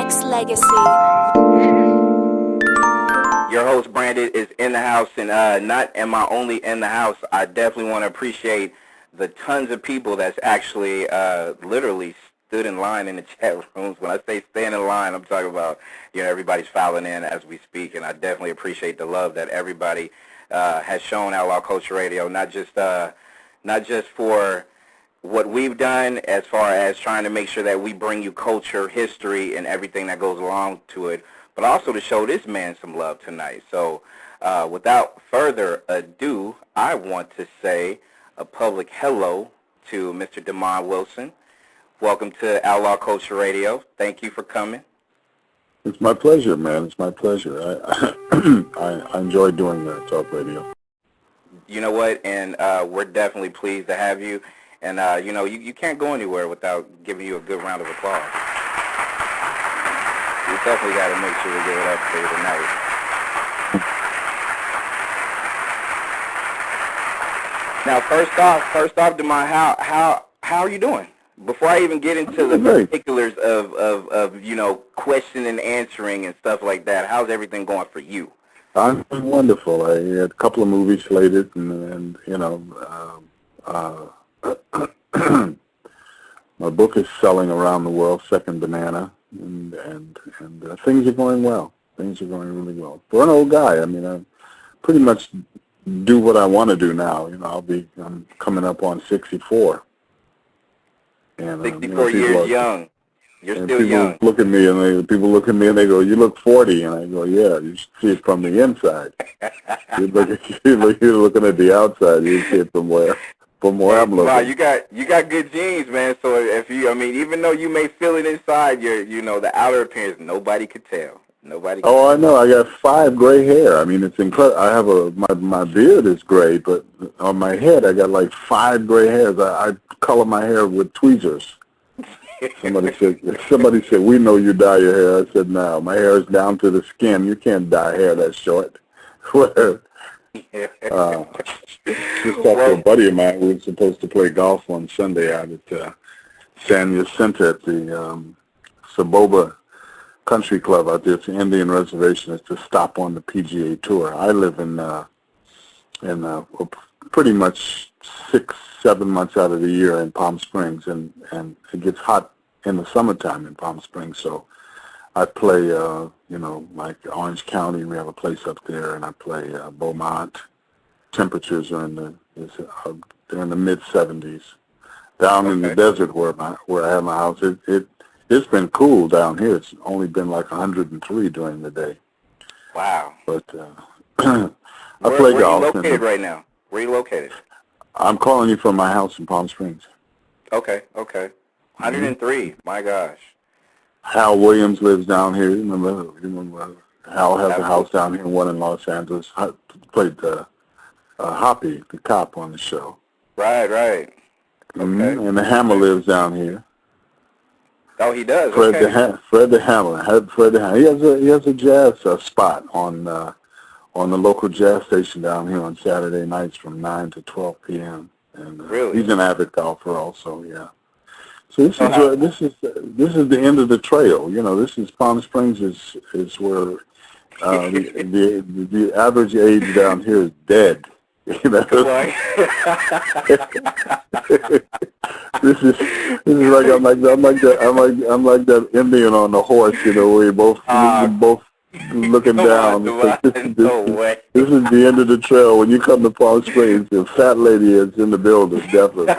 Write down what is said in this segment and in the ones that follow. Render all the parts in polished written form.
Nexxlegacy. Your host Brandon is in the house, and not am I only in the house. I definitely want to appreciate the tons of people that's actually literally stood in line in the chat rooms. When I say stand in line, I'm talking about everybody's filing in as we speak, and I definitely appreciate the love that everybody has shown Outlaw Culture Radio, not just for what we've done as far as trying to make sure that we bring you culture, history, and everything that goes along to it, but also to show this man some love tonight. So without further ado, I want to say a public hello to Mr. Demond Wilson. Welcome to Outlaw Culture Radio. Thank you for coming. It's my pleasure, man. It's my pleasure. I enjoy doing talk radio. You know what? And we're definitely pleased to have you. And, you can't go anywhere without giving you a good round of applause. We definitely got to make sure we give it up for you tonight. Now, first off, Demond, how are you doing? Before I even get into the particulars of question and answering and stuff like that, how's everything going for you? I'm wonderful. I had a couple of movies slated, and my book is selling around the world, Second Banana, and things are going well. Things are going really well. For an old guy, I mean, I pretty much do what I want to do now. I'm coming up on 64. And, 64 years young. You're still young. People look at me and they go, "You look 40," and I go, "Yeah, you should see it from the inside. You're looking at the outside. You see it from where I'm looking." Wow, you got good genes, man. So even though you may feel it inside, the outer appearance, nobody could tell. Nobody. I know. I got 5 gray hair. I mean, it's incredible. I have my beard is gray, but on my head I got like 5 gray hairs. I color my hair with tweezers. Somebody said, "We know you dye your hair." I said, "No, my hair is down to the skin. You can't dye hair that short." Just talked to a buddy of mine who was supposed to play golf on Sunday out at San Jacinto at the Saboba Country Club out there. It's an Indian reservation. It's to stop on the PGA Tour. I live in pretty much 6-7 months out of the year in Palm Springs, and it gets hot in the summertime in Palm Springs. So I play, like Orange County. We have a place up there, and I play Beaumont. Temperatures are they're in the mid-70s. Down in the desert where I have my house, it's been cool down here. It's only been like 103 during the day. Wow. But I play golf. Where are you located right now? Where are you located? I'm calling you from my house in Palm Springs. Okay. 103. My gosh. Hal Williams lives down here. You remember Hal has a house down here, one in Los Angeles. I played Hoppy, the cop, on the show. Right. Okay. And the Hammer lives down here. Oh, he does. Fred the Hammer. He has a jazz spot on the local jazz station down here on Saturday nights from 9 to 12 p.m. And really? He's an avid golfer also. Yeah. So this is the end of the trail. This is Palm Springs is where the average age down here is dead. This is like I'm like that Indian on the horse. We both looking down. This is the end of the trail. When you come to Palm Springs, the fat lady is in the building, definitely.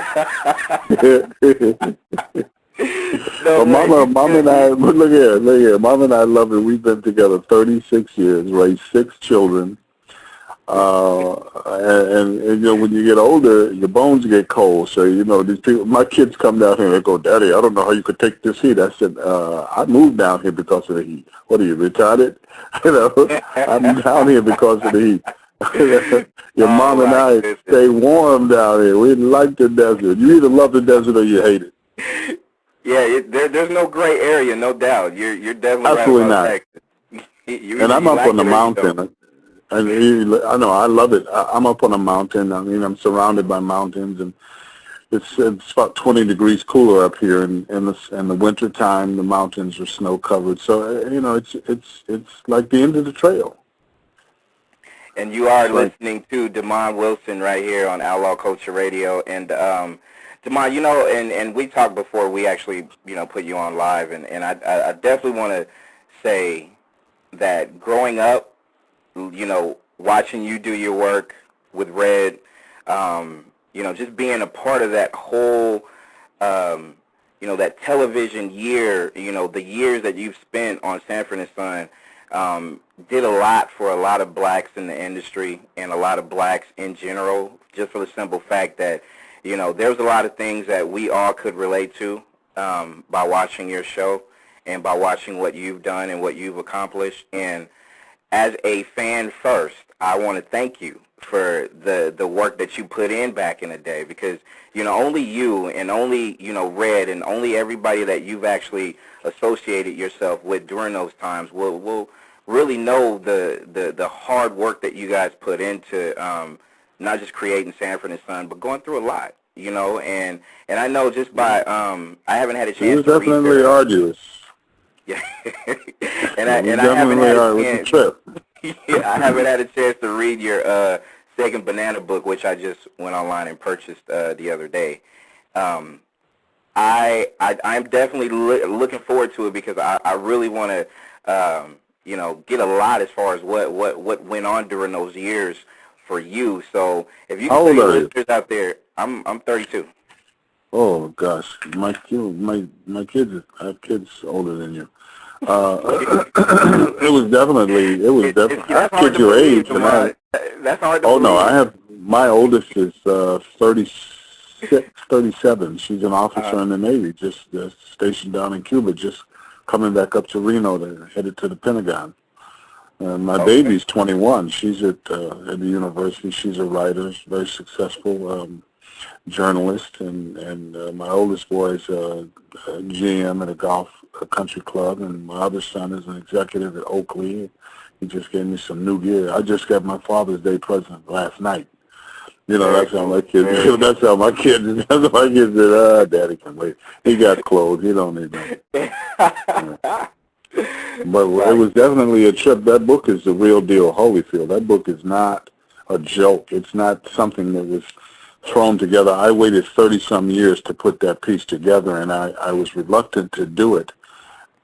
But Mama and I, look here. Mama and I love it. We've been together 36 years, raised 6 children. And when you get older, your bones get cold. So these people. My kids come down here and they go, "Daddy, I don't know how you could take this heat." I said, "I moved down here because of the heat. What are you, retarded? I'm down here because of the heat." Your mom and I stay warm down here. We like the desert. You either love the desert or you hate it. Yeah, there's no gray area, no doubt. You're definitely absolutely right about not. And I'm up on the mountain. I know, I love it. I'm up on a mountain. I mean, I'm surrounded by mountains, and it's about 20 degrees cooler up here, and in the winter time the mountains are snow covered. So it's like the end of the trail. And you are Right. listening to Demond Wilson right here on Outlaw Culture Radio. And Demond, and we talked before we actually, put you on live, and I definitely want to say that growing up, watching you do your work with Red, just being a part of that whole, that television year, the years that you've spent on Sanford and Son, did a lot for a lot of blacks in the industry and a lot of blacks in general, just for the simple fact that, there's a lot of things that we all could relate to by watching your show and by watching what you've done and what you've accomplished. And as a fan first, I want to thank you for the work that you put in back in the day, because, only you and only, Red and only everybody that you've actually associated yourself with during those times will really know the hard work that you guys put into not just creating Sanford and Son, but going through a lot, and I know just by I haven't had a chance It was to read definitely arduous. yeah, and I haven't had a chance. Trip. Yeah, I haven't had a chance to read your second Banana book, which I just went online and purchased the other day. I'm definitely looking forward to it, because I really want to get a lot as far as what went on during those years for you. So if you can tell your listeners out there, I'm 32. Oh gosh, my kids, I have kids older than you. It was definitely. I have kids your age, and that's hard to believe. no, I have, my oldest is 36, 37. She's an officer in the Navy, just stationed down in Cuba, just coming back up to Reno, headed to the Pentagon. And my baby's 21. She's at the university. She's a writer, very successful journalist, and my oldest boy is a GM at a country club, and my other son is an executive at Oakley. He just gave me some new gear. I just got my Father's Day present last night. That's how my kids. That's how my kids. That's how my kids said, Daddy can wait. He got clothes. He don't need that. But it was definitely a trip. That book is the real deal, Holyfield. That book is not a joke. It's not something that was thrown together. I waited 30-some years to put that piece together, and I was reluctant to do it.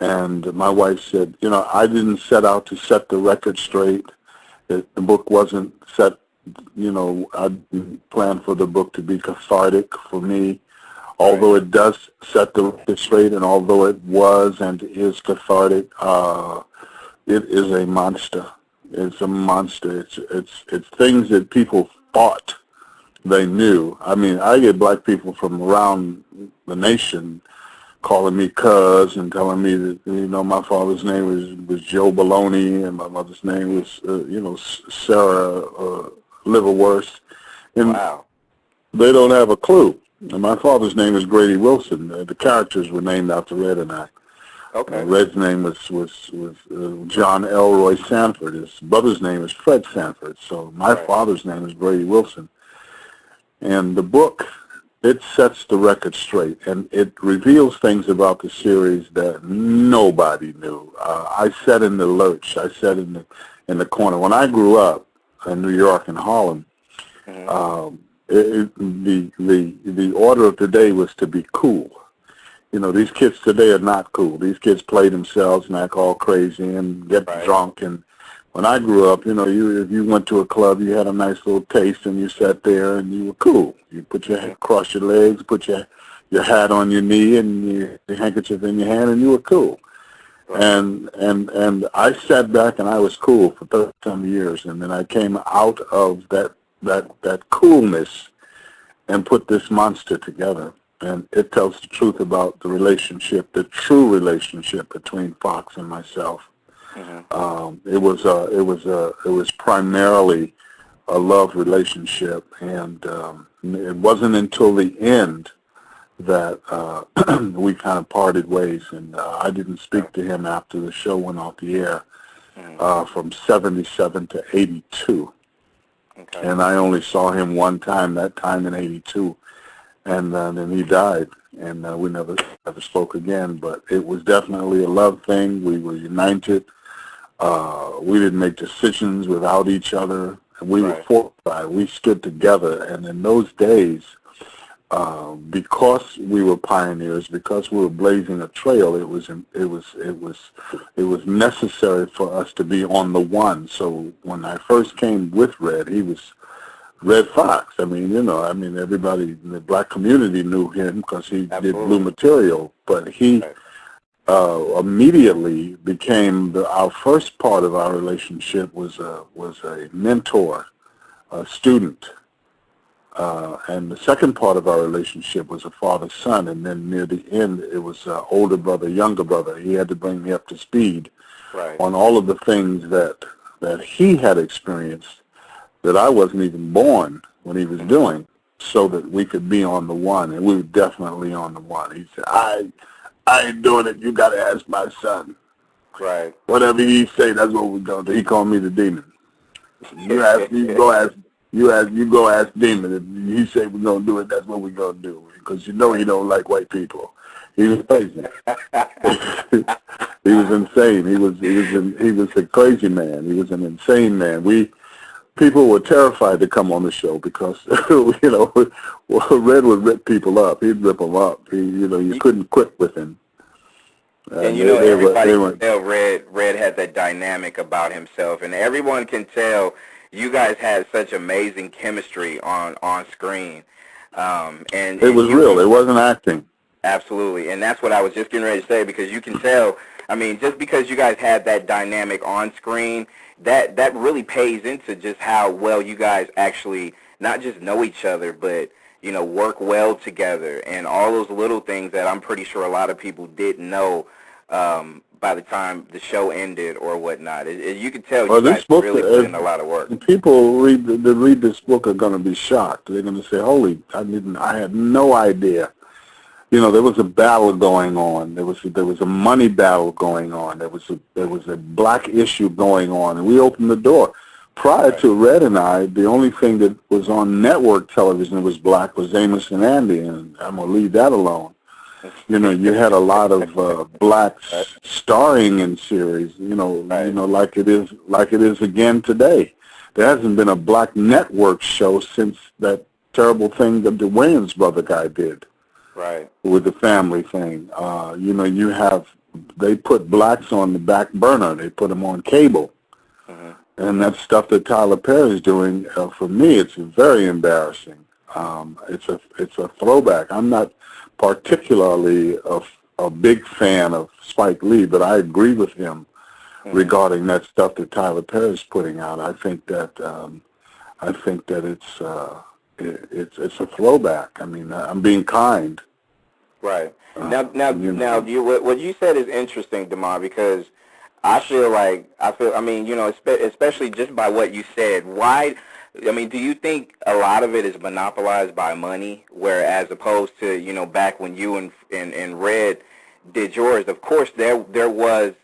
And my wife said, I didn't set out to set the record straight. The book wasn't set, I didn't plan for the book to be cathartic for me, although it does set the record straight, and although it was and is cathartic, it is a monster. It's a monster. It's things that people thought they knew. I mean, I get black people from around the nation calling me cuz and telling me that, my father's name was Joe Baloney and my mother's name was, Sarah Liverwurst. And wow. They don't have a clue. And my father's name is Grady Wilson. The characters were named after Red and I. Okay. Red's name was John Elroy Sanford. His brother's name is Fred Sanford. So my father's name is Grady Wilson. And the book, it sets the record straight, and it reveals things about the series that nobody knew. I sat in the lurch. I sat in the corner. When I grew up in New York and Harlem, the order of the day was to be cool. These kids today are not cool. These kids play themselves and act all crazy and get drunk. And when I grew up, if you went to a club, you had a nice little taste, and you sat there and you were cool. You put your head across your legs, put your hat on your knee, and your handkerchief in your hand, and you were cool. Right. And I sat back and I was cool for 30-some years, and then I came out of that coolness and put this monster together. And it tells the truth about the relationship, the true relationship between Fox and myself. It was primarily a love relationship, and it wasn't until the end that we kind of parted ways, and I didn't speak to him after the show went off the air from 77 to 82. Okay. And I only saw him one time, that time in 82. and then he died, and we never spoke again. But it was definitely a love thing. We were united. We didn't make decisions without each other. And we were fortified. We stood together, and in those days, because we were pioneers, because we were blazing a trail, it was necessary for us to be on the one. So when I first came with Red, he was Red Fox. I mean, everybody in the black community knew him because he did blue material, but he immediately became our first part of our relationship was a mentor, a student. And the second part of our relationship was a father-son, and then near the end, it was older brother, younger brother. He had to bring me up to speed on all of the things that he had experienced that I wasn't even born when he was doing, so that we could be on the one, and we were definitely on the one. He said, I ain't doing it. You got to ask my son. Right. Whatever he say, that's what we're going to do. He called me the demon. You go ask Demon. If he say we're gonna do it, that's what we're gonna do. Because he don't like white people. He was crazy. He was insane. He was a crazy man. He was an insane man. People were terrified to come on the show because Red would rip people up. He'd rip them up. You couldn't quit with him. And everybody can tell Red had that dynamic about himself, and everyone can tell. You guys had such amazing chemistry on screen. And it was real. It wasn't acting. Absolutely. And that's what I was just getting ready to say, because you can tell, just because you guys had that dynamic on screen, that really pays into just how well you guys actually not just know each other, but, work well together, and all those little things that I'm pretty sure a lot of people didn't know by the time the show ended or whatnot. You can tell you guys really put in a lot of work. People that read this book are going to be shocked. They're going to say, holy, I had no idea. There was a battle going on. There was a money battle going on. There was a black issue going on, and we opened the door. Prior to Red and I, the only thing that was on network television that was black was Amos and Andy, and I'm going to leave that alone. You had a lot of blacks starring in series, like it is again today. There hasn't been a black network show since that terrible thing that the Wayans brother guy did, with the family thing. They put blacks on the back burner. They put them on cable, and that stuff that Tyler Perry is doing. For me, it's very embarrassing. It's a throwback. I'm not particularly a big fan of Spike Lee, but I agree with him regarding that stuff that Tyler Perry is putting out. I think that it's a throwback. I'm being kind. Right. What you said is interesting, Demar, because I feel, especially just by what you said. Why? Do you think a lot of it is monopolized by money, whereas opposed to, back when you and Red did yours, of course there was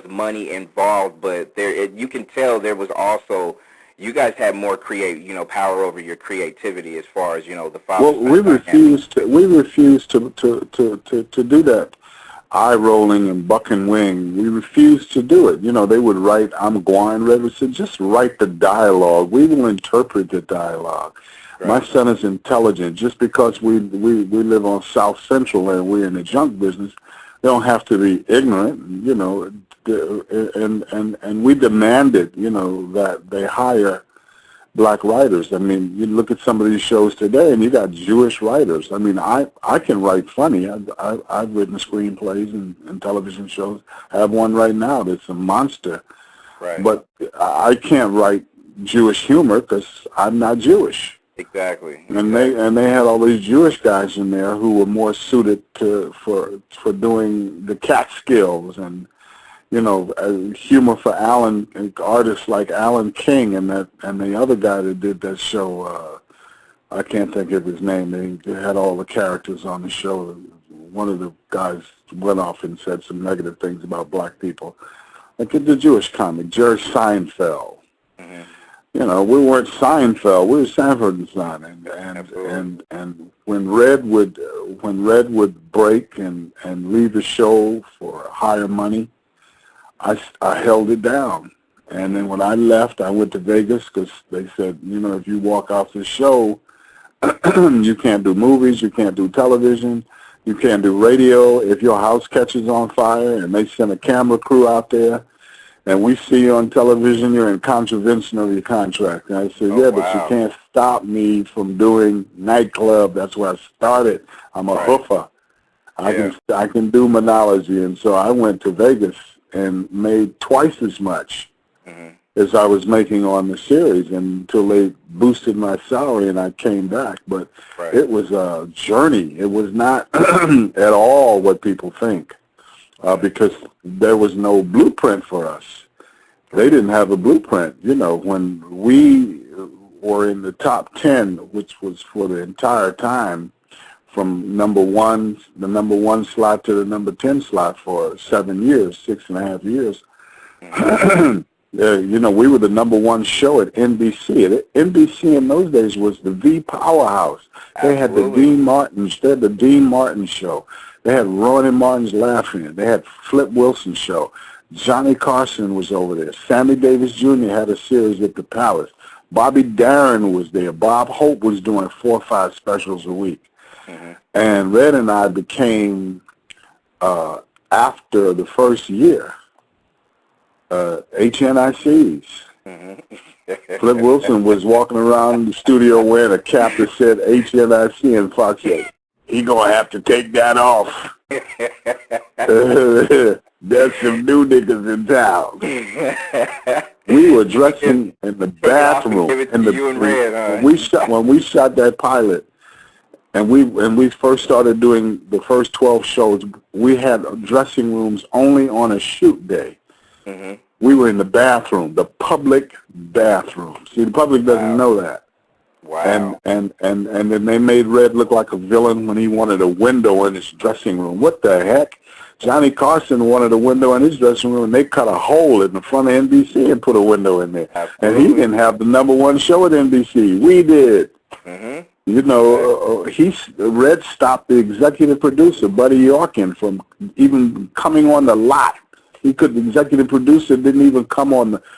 money involved, but you can tell there was also, you guys had more power over your creativity as far as, the father. Well, we refused to do that. Eye rolling and buck and wing. We refused to do it. They would write, I'm Guan. Red would say, just write the dialogue. We will interpret the dialogue. Right. My son is intelligent. Just because we live on South Central and we're in the junk business, they don't have to be ignorant, and we demanded, that they hire black writers. You look at some of these shows today, and you got Jewish writers. I can write funny. I've written screenplays and television shows. I have one right now that's a monster. Right. But I can't write Jewish humor because I'm not Jewish. Exactly. And they had all these Jewish guys in there who were more suited for doing the Catskills and humor for artists like Alan King and the other guy that did that show. I can't think of his name. They had all the characters on the show. One of the guys went off and said some negative things about black people. Like the Jewish comic, Jerry Seinfeld. we weren't Seinfeld. We were Sanford and Son, and when Red would break and leave the show for higher money, I held it down. And then when I left, I went to Vegas because they said, if you walk off the show, you can't do movies, you can't do television, you can't do radio. If your house catches on fire and they send a camera crew out there and we see you on television, you're in contravention of your contract. And I said, but you can't stop me from doing nightclub. That's where I started. I'm a hoofer. I can do monology. And so I went to Vegas and made twice as much as I was making on the series until they boosted my salary and I came back. But it was a journey. It was not at all what people think because there was no blueprint for us. They didn't have a blueprint. When we were in the top 10, which was for the entire time, from the number one slot to the number 10 slot for 7 years, 6.5 years. We were the number one show at NBC. NBC in those days was the powerhouse. They had the Dean Martin show. They had Rowan and Martin's Laughing. They had Flip Wilson's show. Johnny Carson was over there. Sammy Davis Jr. had a series at the Palace. Bobby Darin was there. Bob Hope was doing 4 or 5 specials a week. And Red and I became, after the first year, HNICs. Flip Wilson was walking around the studio wearing a cap that said HNIC, and Fox said, he going to have to take that off. There's some new niggas in town. We were dressing in the bathroom. When we shot that pilot, and we first started doing the first 12 shows, we had dressing rooms only on a shoot day. We were in the bathroom, the public bathroom. See, the public doesn't know that. Wow. And then they made Red look like a villain when he wanted a window in his dressing room. What the heck? Johnny Carson wanted a window in his dressing room, and they cut a hole in the front of NBC and put a window in there. Absolutely. And he didn't have the number one show at NBC. We did. Red stopped the executive producer, Buddy Yorkin, from even coming on the lot. The executive producer didn't even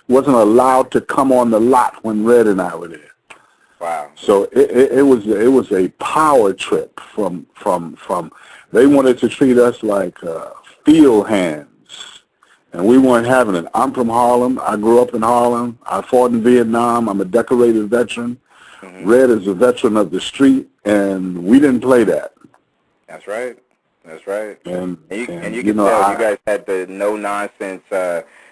wasn't allowed to come on the lot when Red and I were there. Wow. So it was a power trip from they wanted to treat us like field hands, and we weren't having it. I'm from Harlem. I grew up in Harlem. I fought in Vietnam. I'm a decorated veteran. Red is a veteran of the street, and we didn't play that. That's right. That's right. And you can tell you guys had the no-nonsense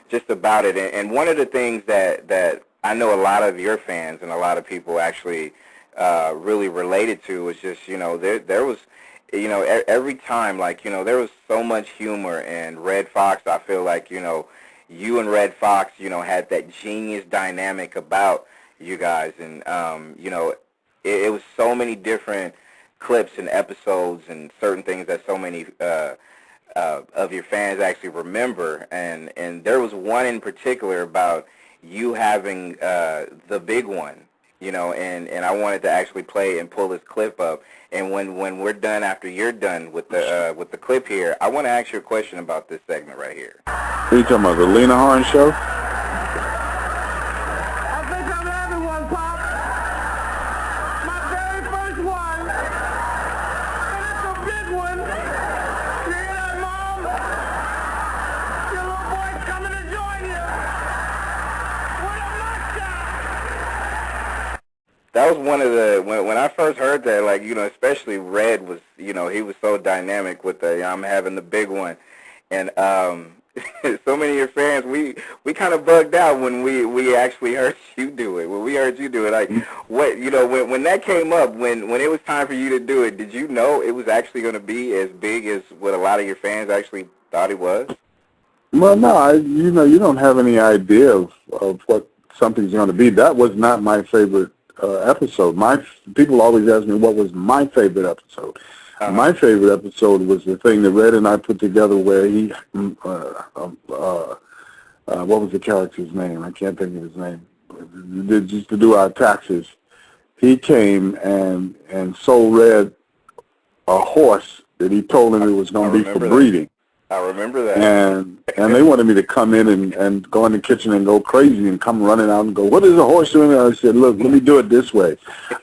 just about it. And one of the things that I know a lot of your fans and a lot of people actually really related to was just, there was, every time, there was so much humor in Red Fox. I feel like, you and Red Fox, had that genius dynamic about you guys. And, it was so many different clips and episodes and certain things that so many of your fans actually remember. And there was one in particular about you having the big one, and I wanted to actually play and pull this clip up. And when we're done, after you're done with the clip here, I want to ask you a question about this segment right here. What are you talking about, the Lena Horne show? I think I'm having one, Pop. My very first one. And it's a big one. You hear that, Mom? Your little boy's coming to join you. With a mustache. That was one of the, when I first heard that, especially Red was, he was so dynamic with the, I'm having the big one. And so many of your fans, we kind of bugged out when we actually heard you do it. When we heard you do it, when that came up, when it was time for you to do it, did you know it was actually going to be as big as what a lot of your fans actually thought it was? Well, no, you don't have any idea of what something's going to be. That was not my favorite episode. People always ask me what was my favorite episode. My favorite episode was the thing that Red and I put together where he, what was the character's name? I can't think of his name. that used to do our taxes, he came and so read a horse that he told him it was going to be for breeding. I remember that. And they wanted me to come in and go in the kitchen and go crazy and come running out and go, what is a horse doing? And I said, look, let me do it this way.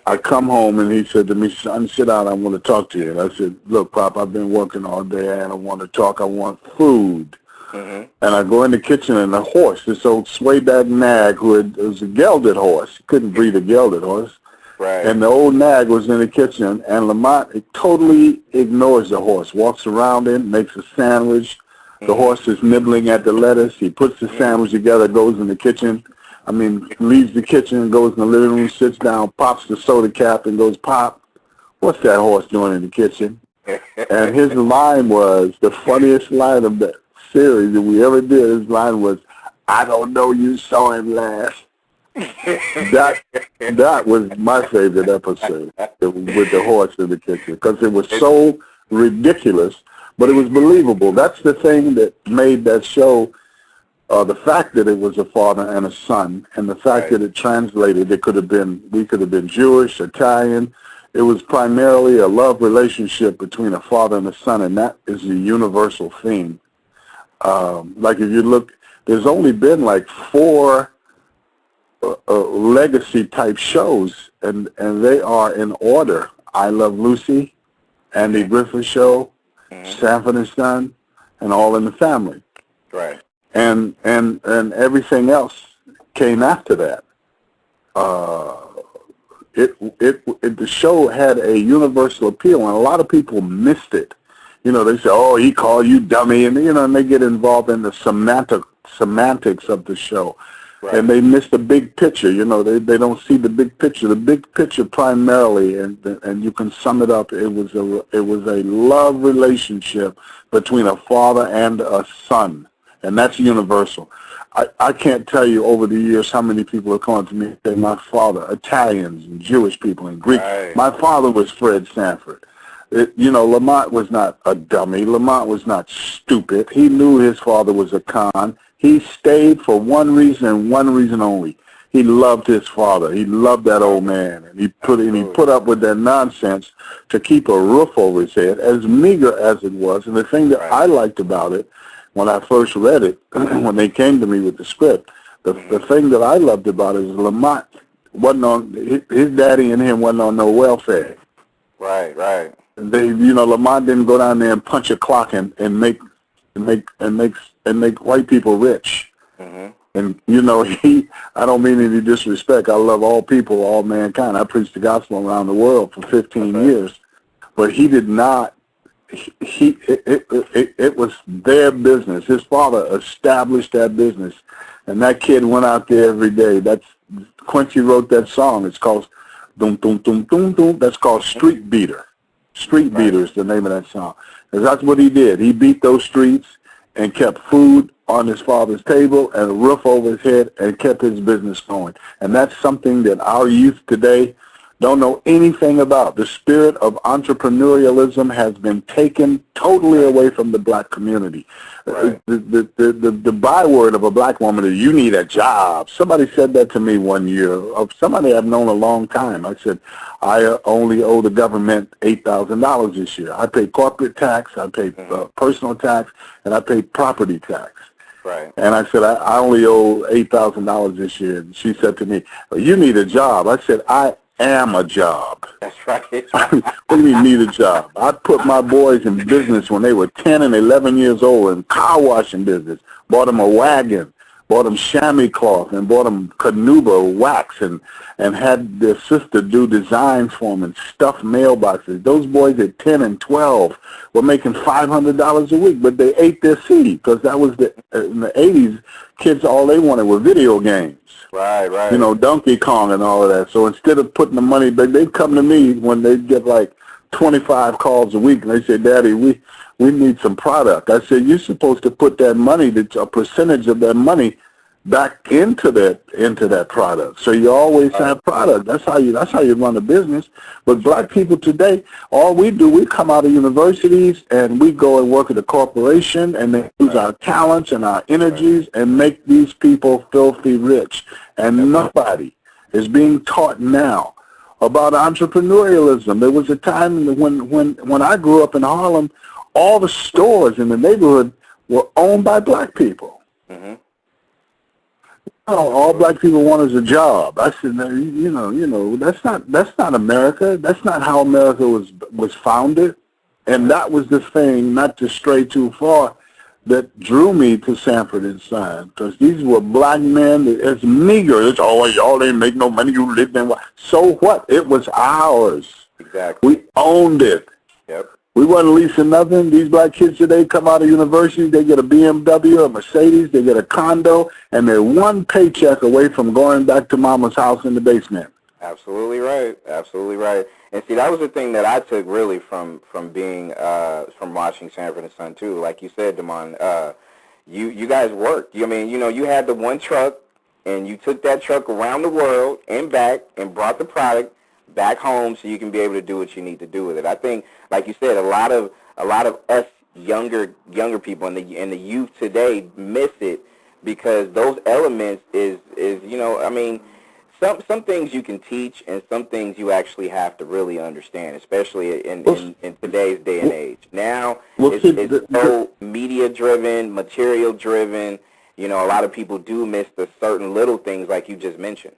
I come home and he said to me, son, sit down, I want to talk to you. And I said, look, Pop, I've been working all day and I want to talk. I want food. And I go in the kitchen and the horse, this old swayback nag was a gelded horse. He couldn't breed a gelded horse. Right. And the old nag was in the kitchen, and Lamont totally ignores the horse, walks around it, makes a sandwich. The horse is nibbling at the lettuce. He puts the sandwich together, goes in the kitchen. Leaves the kitchen, goes in the living room, sits down, pops the soda cap, and goes, Pop, what's that horse doing in the kitchen? And his line was, the funniest line of that series that we ever did, his line was, I don't know, you saw him last. That was my favorite episode with the horse in the kitchen because it was so ridiculous, but it was believable. That's the thing that made that show. The fact that it was a father and a son, and the fact that it translated. We could have been Jewish, Italian. It was primarily a love relationship between a father and a son, and that is the universal theme. Like if you look, there's only been like 4 legacy type shows, and they are in order: I Love Lucy, Andy Griffith Show, Sanford and Son, and All in the Family. Right. And everything else came after that. The show had a universal appeal, and a lot of people missed it. You know, they say, "Oh, he called you dummy," and and they get involved in the semantics of the show. Right. And they miss the big picture. They don't see the big picture. The big picture primarily, and you can sum it up. It was a love relationship between a father and a son, and that's universal. I can't tell you over the years how many people have come to me and say, my father, Italians and Jewish people and Greek. Right. My father was Fred Sanford. Lamont was not a dummy. Lamont was not stupid. He knew his father was a con. He stayed for one reason and one reason only. He loved his father. He loved that old man, and he put up with that nonsense to keep a roof over his head, as meager as it was. And the thing that I liked about it, when I first read it, when they came to me with the script, the thing that I loved about it is Lamont wasn't on, his daddy and him wasn't on no welfare. Right. Lamont didn't go down there and punch a clock and make white people rich. And I don't mean any disrespect. I love all people, all mankind. I preached the gospel around the world for 15 years, but he did not. It was their business. His father established that business, and that kid went out there every day. Quincy wrote that song. It's called "Dum Dum Dum Dum Dum." That's called "Street Beater." Street Beater is the name of that song. And that's what he did. He beat those streets and kept food on his father's table and a roof over his head and kept his business going. And that's something that our youth today don't know anything about. The spirit of entrepreneurialism has been taken totally away from the black community. Right. The byword of a black woman is, you need a job. Somebody said that to me one year, of somebody I've known a long time. I said, I only owe the government $8,000 this year. I pay corporate tax, I pay personal tax, and I pay property tax. Right. And I said, I only owe $8,000 this year. And she said to me, well, you need a job. I said, I am a job. That's right. What do you mean need a job? I put my boys in business when they were 10 and 11 years old in car washing business. Bought them a wagon, bought them chamois cloth, and bought them Canuba wax, and had their sister do designs for them and stuff mailboxes. Those boys at 10 and 12 were making $500 a week, but they ate their seed because that was in the 80s, kids, all they wanted were video games. Right. Donkey Kong and all of that. So instead of putting the money back, they'd come to me when they'd get like 25 calls a week, and they say, Daddy, we need some product. I said, you're supposed to put that money, a percentage of that money, back into that product. So you always have product. That's how you run a business. But black people today, all we do, we come out of universities and we go and work at a corporation and they use our talents and our energies and make these people filthy rich. And nobody is being taught now about entrepreneurialism. There was a time when I grew up in Harlem, all the stores in the neighborhood were owned by black people. Mm-hmm. All black people want is a job. I said, that's not America. That's not how America was founded. And that was the thing, not to stray too far, that drew me to Sanford and Son, because these were black men. It's meager. It's y'all didn't make no money. You lived in what? So what? It was ours. Exactly. We owned it. Yep. We wasn't leasing nothing. These black kids today come out of university, they get a BMW, a Mercedes, they get a condo, and they're one paycheck away from going back to mama's house in the basement. Absolutely right. Absolutely right. And see, that was the thing that I took really from watching Sanford and Son too. Like you said, Demond, you guys worked. You had the one truck, and you took that truck around the world and back and brought the product back home so you can be able to do what you need to do with it. I think, like you said, a lot of us younger people and the youth today miss it, because those elements is some things you can teach and some things you actually have to really understand, especially in today's day and age. Now it's so media driven, material driven. A lot of people do miss the certain little things like you just mentioned.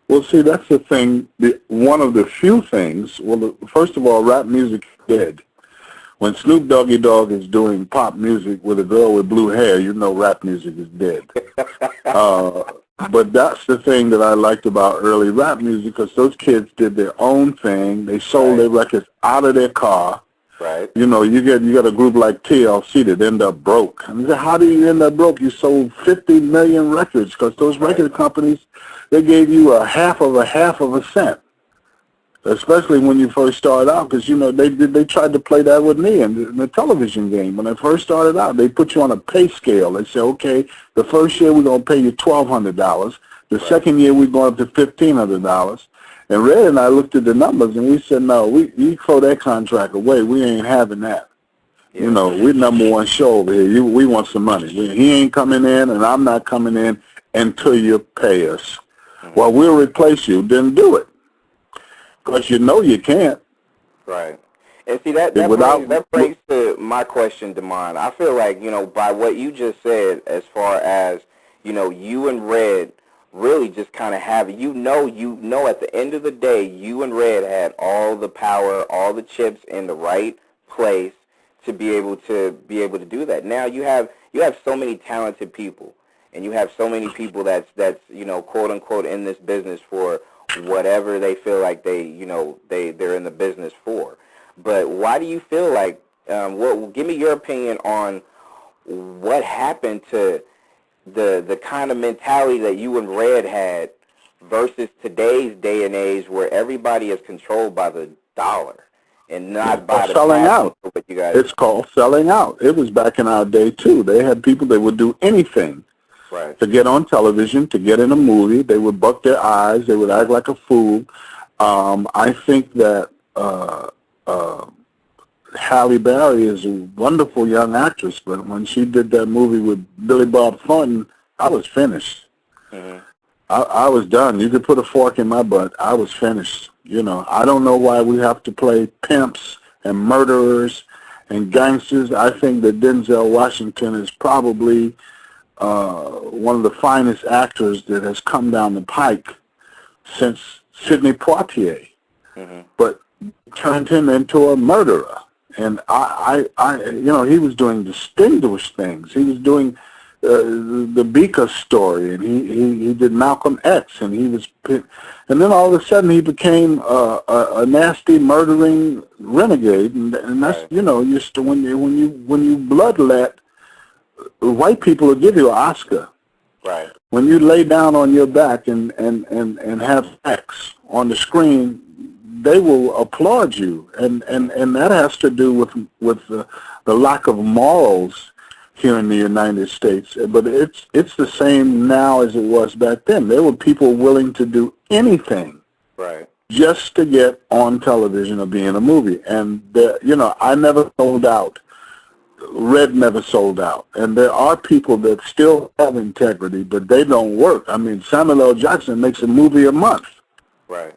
Well, see, that's the thing. One of the few things. Well, first of all, rap music is dead. When Snoop Doggy Dogg is doing pop music with a girl with blue hair, rap music is dead. But that's the thing that I liked about early rap music, because those kids did their own thing. They sold their records out of their car. Right. You got a group like TLC that end up broke. I mean, how do you end up broke? You sold 50 million records, because those record companies, they gave you a half of a cent, especially when you first started out, because, they tried to play that with me in the television game. When I first started out, they put you on a pay scale. They say, okay, the first year we're going to pay you $1,200. The second year we're going up to $1,500. And Red and I looked at the numbers, and we said, no, we throw that contract away. We ain't having that. Yeah. We're number one show over here. We want some money. He ain't coming in, and I'm not coming in until you pay us. Mm-hmm. Well, we'll replace you. Then do it, because you can't. Right. And see, that brings to my question, Demond. I feel like, by what you just said, as far as, you and Red really just kind of have it. At the end of the day, you and Red had all the power, all the chips in the right place to be able to do that. Now you have so many talented people, and you have so many people that's quote unquote in this business for whatever they feel like they're in the business for. But why do you feel like give me your opinion on what happened to the kind of mentality that you and Red had versus today's day and age, where everybody is controlled by the dollar and not by the selling out. You guys. It's called selling out. It was back in our day too. They had people that would do anything to get on television, to get in a movie. They would buck their eyes. They would act like a fool. I think that Halle Berry is a wonderful young actress, but when she did that movie with Billy Bob Thornton, I was finished. Mm-hmm. I was done. You could put a fork in my butt. I was finished. I don't know why we have to play pimps and murderers and gangsters. I think that Denzel Washington is probably one of the finest actors that has come down the pike since Sidney Poitier. Mm-hmm. But turned him into a murderer. And he was doing distinguished things. He was doing the Beaker story, and he did Malcolm X, and and then all of a sudden he became a nasty, murdering renegade, and that's when you bloodlet, white people will give you an Oscar. Right. When you lay down on your back and have X on the screen, they will applaud you, and that has to do with the lack of morals here in the United States. But it's the same now as it was back then. There were people willing to do anything Right. just to get on television or be in a movie. And, I never sold out. Red never sold out. And there are people that still have integrity, but they don't work. I mean, Samuel L. Jackson makes a movie a month. Right.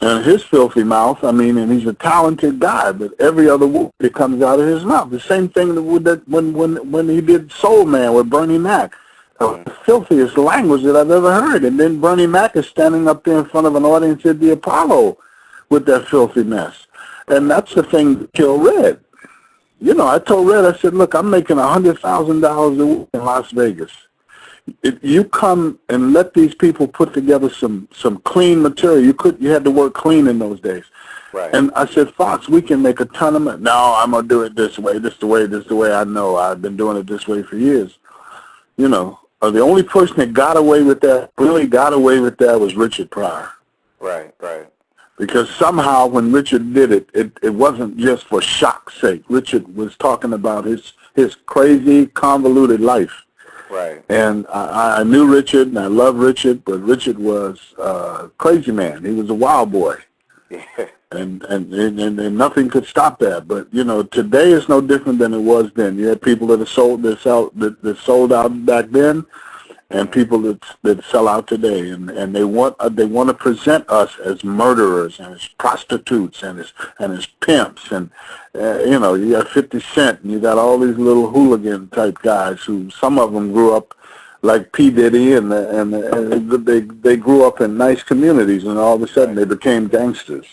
And his filthy mouth, I mean, and he's a talented guy, but every other word that comes out of his mouth. The same thing with that when he did Soul Man with Bernie Mac. The filthiest language that I've ever heard. And then Bernie Mac is standing up there in front of an audience at the Apollo with that filthy mess. And that's the thing that killed Red. I told Red, I said, look, I'm making $100,000 a week in Las Vegas. If you come and let these people put together some clean material. You had to work clean in those days. Right. And I said, Fox, we can make a ton of money. No, I'm going to do it this way, this is the way I know. I've been doing it this way for years. The only person that got away with that, really got away with that, was Richard Pryor. Right. Because somehow when Richard did it, it wasn't just for shock's sake. Richard was talking about his crazy, convoluted life. Right. And I knew Richard, and I love Richard, but Richard was a crazy man. He was a wild boy. Yeah. And nothing could stop that. But, today is no different than it was then. You had people that sold out back then, and people that sell out today, and they want to present us as murderers and as prostitutes and as pimps, and you got 50 Cent and you got all these little hooligan type guys who some of them grew up like P. Diddy and they grew up in nice communities, and all of a sudden they became gangsters.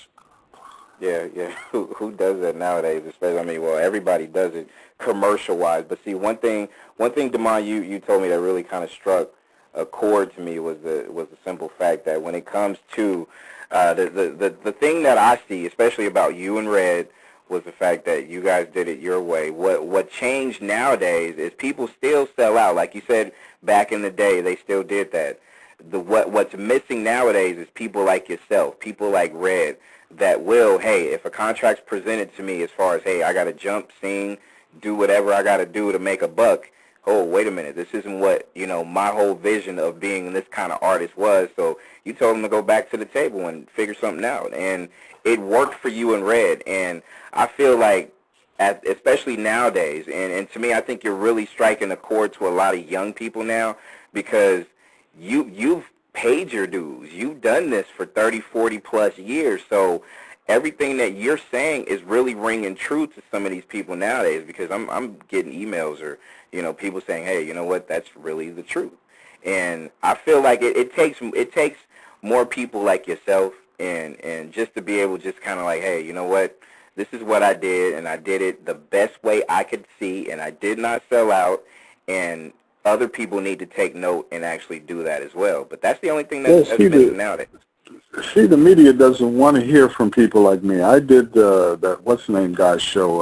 Yeah. Who does that nowadays? Especially, everybody does it commercial-wise. But see, one thing, Demond, you told me that really kind of struck a chord to me was the simple fact that when it comes to the thing that I see, especially about you and Red, was the fact that you guys did it your way. What changed nowadays is people still sell out. Like you said, back in the day, they still did that. What's missing nowadays is people like yourself, people like Red, that will, hey, if a contract's presented to me as far as, hey, I got to jump, sing, do whatever I got to do to make a buck. Oh, wait a minute, this isn't what, my whole vision of being this kind of artist was. So you told him to go back to the table and figure something out. And it worked for you and Red. And I feel like, especially nowadays, and to me, I think you're really striking a chord to a lot of young people now, because you've paid your dues. You've done this for 30, 40 plus years. So everything that you're saying is really ringing true to some of these people nowadays, because I'm getting emails or, people saying, hey, you know what, that's really the truth. And I feel like it takes more people like yourself and just to be able to just kind of like, hey, you know what, this is what I did, and I did it the best way I could see, and I did not sell out, and other people need to take note and actually do that as well. But that's the only thing that's missing nowadays. See, the media doesn't want to hear from people like me. I did that what's the name guy's show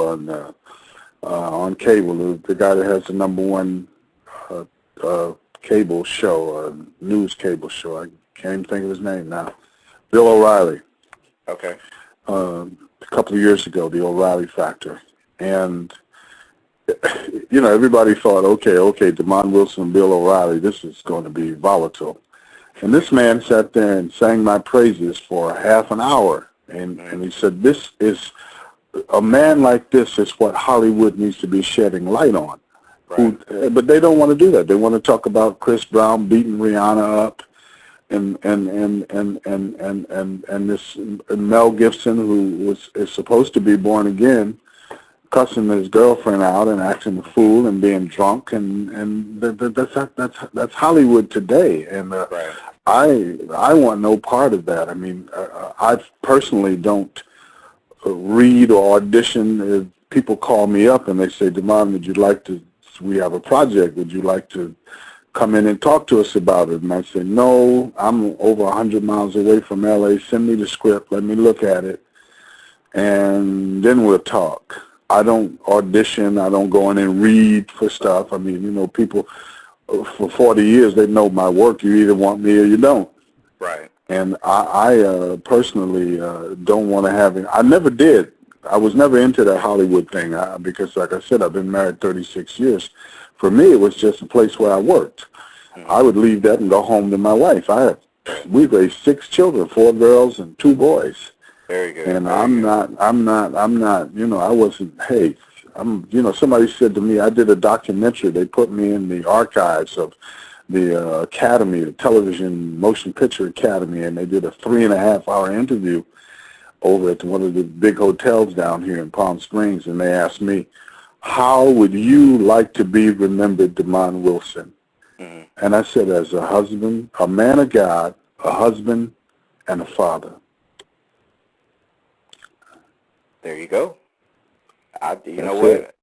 on cable, the guy that has the #1 cable show, news cable show. I can't even think of his name now. Bill O'Reilly. Okay. A couple of years ago, the O'Reilly Factor, and everybody thought, okay, Demond Wilson, Bill O'Reilly, this is going to be volatile. And this man sat there and sang my praises for half an hour. And he said, a man like this is what Hollywood needs to be shedding light on. Right. But they don't want to do that. They want to talk about Chris Brown beating Rihanna up, and this Mel Gibson, who is supposed to be born again, cussing his girlfriend out and acting a fool and being drunk, and that's Hollywood today. And right. I want no part of that. I mean, I personally don't read or audition. If people call me up and they say, Demond, we have a project, would you like to come in and talk to us about it? And I say, no, I'm over 100 miles away from L.A. Send me the script, let me look at it, and then we'll talk. I don't audition. I don't go in and read for stuff. I mean, people for 40 years, they know my work. You either want me or you don't. Right. And I personally don't want to have it. I never did I was never into that Hollywood thing because, like I said, I've been married 36 years. For me, it was just a place where I worked. I would leave that and go home to my wife. We raised 6 children, 4 girls and 2 boys. Very good. And I'm not, I wasn't, hey, somebody said to me, I did a documentary. They put me in the archives of the Academy, the Television Motion Picture Academy, and they did a 3.5-hour interview over at one of the big hotels down here in Palm Springs, and they asked me, how would you like to be remembered, Demond Wilson? Mm-hmm. And I said, as a husband, a man of God, a husband, and a father. There you go. You know what?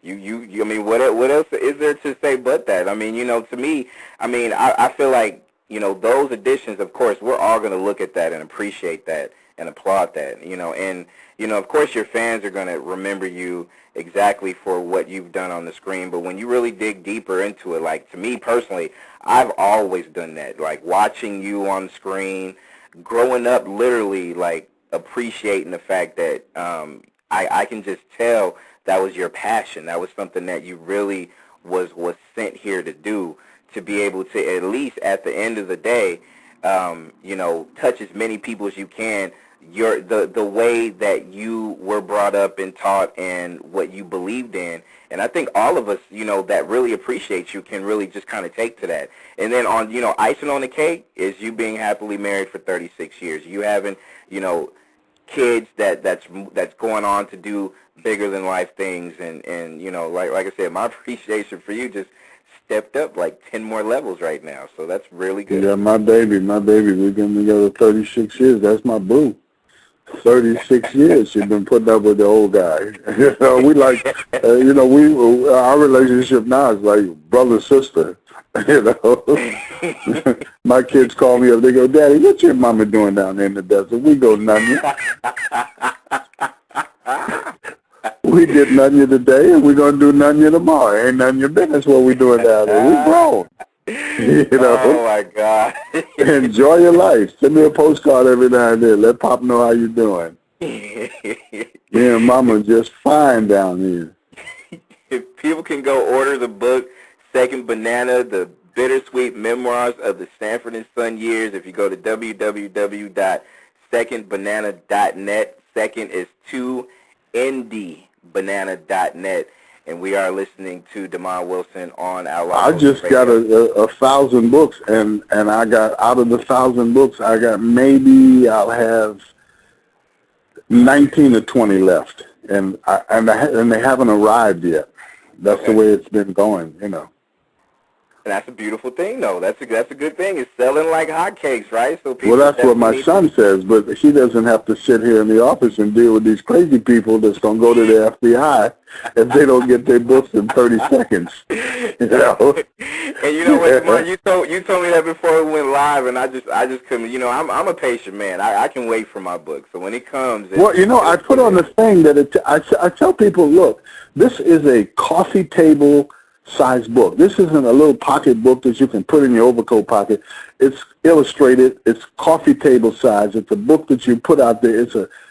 I mean, what else is there to say but that? I mean, to me, I feel like, those additions, of course, we're all going to look at that and appreciate that and applaud that, and, of course your fans are going to remember you exactly for what you've done on the screen, but when you really dig deeper into it, like, to me personally, I've always done that, like, watching you on the screen, growing up literally, like, appreciating the fact that I can just tell that was your passion. That was something that you really was sent here to do, to be able to, at least at the end of the day, touch as many people as you can. The way that you were brought up and taught and what you believed in. And I think all of us, that really appreciate you can really just kind of take to that. And then on, icing on the cake is you being happily married for 36 years. You having, kids that's going on to do bigger than life things. And like I said, my appreciation for you just stepped up like 10 more levels right now. So that's really good. Yeah, my baby, we've been together 36 years. That's my boo. 36 years she's been putting up with the old guy. We like, our relationship now is like brother sister. My kids call me up. They go, Daddy, what's your mama doing down there in the desert? We go, nothing. We did nothing today, and we're gonna do nothing tomorrow. Ain't none your business what we doing down there. We grown. Oh my God! Enjoy your life. Send me a postcard every now and then. Let Pop know how you doing. Yeah, Mama just fine down here. If people can go order the book, Second Banana, the bittersweet memoirs of the Sanford and Son years, if you go to www.secondbanana.net, second is 2ndbanana.net. And we are listening to Demond Wilson on our I just radio. Got a 1,000 books, and I got, out of the 1,000 books, I got maybe I'll have 19 or 20 left, and they haven't arrived yet. That's the way it's been going, And that's a beautiful thing, though. That's a good thing. It's selling like hotcakes, right? So people. Well, that's what my son says, but he doesn't have to sit here in the office and deal with these crazy people that's going to go to the FBI if they don't get their books in 30 seconds. And you know what, Demond, you told me that before we went live, and I just couldn't. I'm a patient man. I can wait for my book. So when it comes, I put on the thing that I tell people, look, this is a coffee table size book. This isn't a little pocket book that you can put in your overcoat pocket. It's illustrated. It's coffee table size. It's a book that you put out there.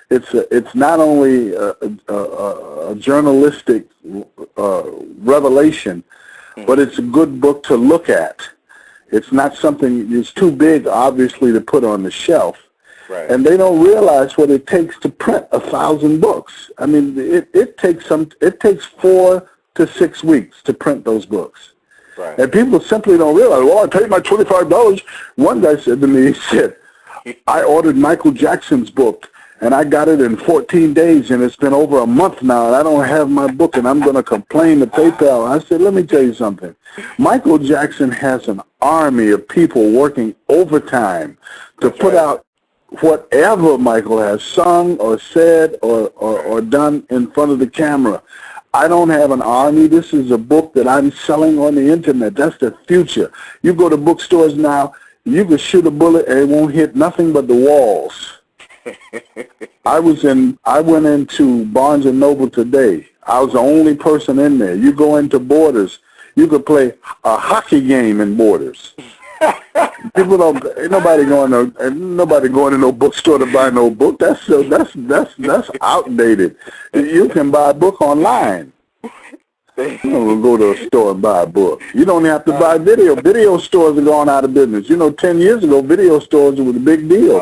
It's not only a journalistic revelation, but it's a good book to look at. It's not something. It's too big, obviously, to put on the shelf. Right. And they don't realize what it takes to print 1,000 books. I mean, it takes 4 to 6 weeks to print those books. Right. And people simply don't realize, well, I paid my $25. One guy said to me, he said, I ordered Michael Jackson's book, and I got it in 14 days, and it's been over a month now, and I don't have my book, and I'm going to complain to PayPal. I said, let me tell you something. Michael Jackson has an army of people working overtime to put out whatever Michael has sung or said or done in front of the camera. I don't have an army. This is a book that I'm selling on the Internet. That's the future. You go to bookstores now, you can shoot a bullet and it won't hit nothing but the walls. I went into Barnes & Noble today. I was the only person in there. You go into Borders, you could play a hockey game in Borders. People don't. Ain't nobody going to no bookstore to buy no book. That's outdated. You can buy a book online. You don't go to a store and buy a book. You don't have to buy video. Video stores are going out of business. 10 years ago, video stores was a big deal.